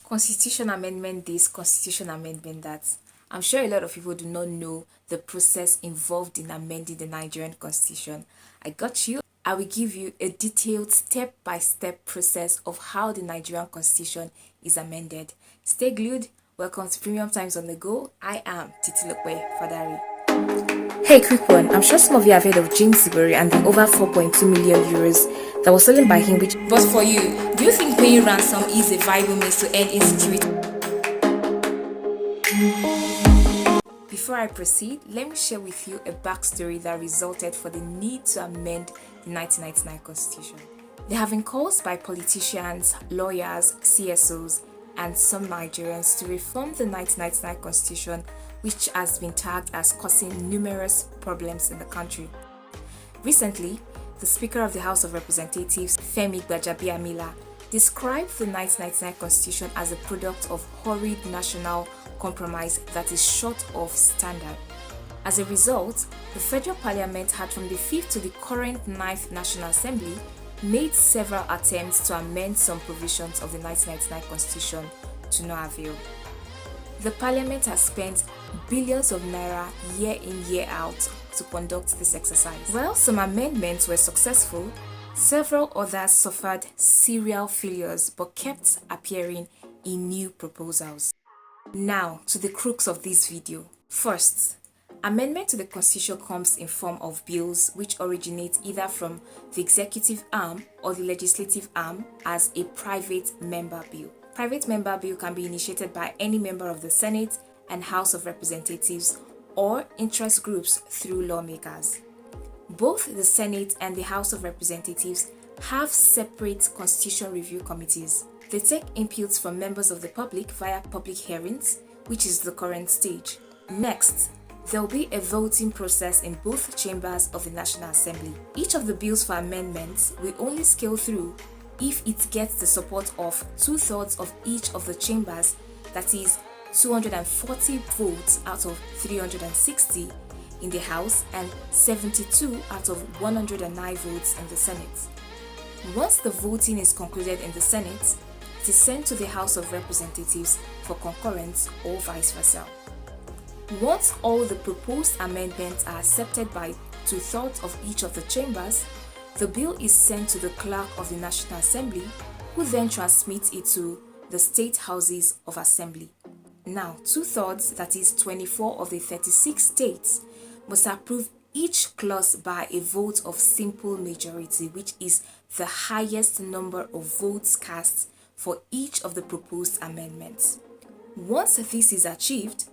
Constitution amendment this, constitution amendment that. I'm sure a lot of people do not know the process involved in amending the Nigerian Constitution. I got you. I will give you a detailed step-by-step process of how the Nigerian Constitution is amended. Stay glued. Welcome to Premium Times on the Go. I am Titilope Fadari. Hey, quick one. I'm sure some of you have heard of James Sibori and the over 4.2 million euros that was stolen by him. But for you, do you think paying ransom is a viable means to end insecurity? Before I proceed, let me share with you a backstory that resulted for the need to amend the 1999 Constitution. There have been calls by politicians, lawyers, CSOs, and some Nigerians to reform the 1999 Constitution, which has been tagged as causing numerous problems in the country. Recently, the Speaker of the House of Representatives, Femi Gbajabiamila, described the 1999 Constitution as a product of hurried national compromise that is short of standard. As a result, the Federal Parliament had from the 5th to the current 9th National Assembly made several attempts to amend some provisions of the 1999 Constitution to no avail. The Parliament has spent billions of naira year in year out to conduct this exercise. While some amendments were successful, several others suffered serial failures but kept appearing in new proposals. Now to the crux of this video. First, amendment to the Constitution comes in form of bills which originate either from the executive arm or the legislative arm as a private member bill. Private member bill can be initiated by any member of the Senate and House of Representatives or interest groups through lawmakers. Both the Senate and the House of Representatives have separate constitution review committees. They take inputs from members of the public via public hearings, which is the current stage. Next, there will be a voting process in both chambers of the National Assembly. Each of the bills for amendments will only scale through if it gets the support of 2/3 of each of the chambers, that is 240 votes out of 360 in the House and 72 out of 109 votes in the Senate. Once the voting is concluded in the Senate, it is sent to the House of Representatives for concurrence or vice versa. Once all the proposed amendments are accepted by 2/3 of each of the chambers, the bill is sent to the Clerk of the National Assembly, who then transmits it to the State Houses of Assembly. Now, 2/3, that is 24 of the 36 states, must approve each clause by a vote of simple majority, which is the highest number of votes cast for each of the proposed amendments. Once this is achieved,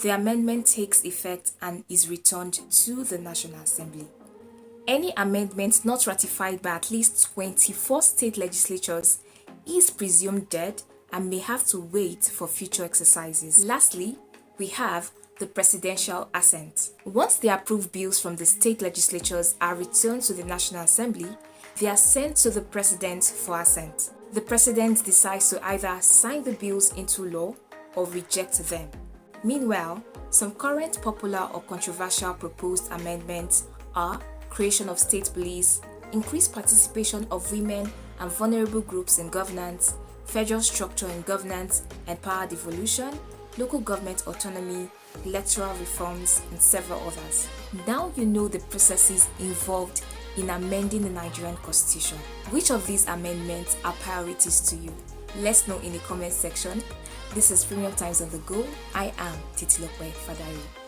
the amendment takes effect and is returned to the National Assembly. Any amendment not ratified by at least 24 state legislatures is presumed dead and may have to wait for future exercises. Lastly, we have the presidential assent. Once the approved bills from the state legislatures are returned to the National Assembly, they are sent to the president for assent. The president decides to either sign the bills into law or reject them. Meanwhile, some current popular or controversial proposed amendments are creation of state police, increased participation of women and vulnerable groups in governance, federal structure in governance and power devolution, local government autonomy, electoral reforms, and several others. Now you know the processes involved in amending the Nigerian Constitution. Which of these amendments are priorities to you? Let's know in the comment section. This is Premium Times on the Go. I am Titilope Fadari.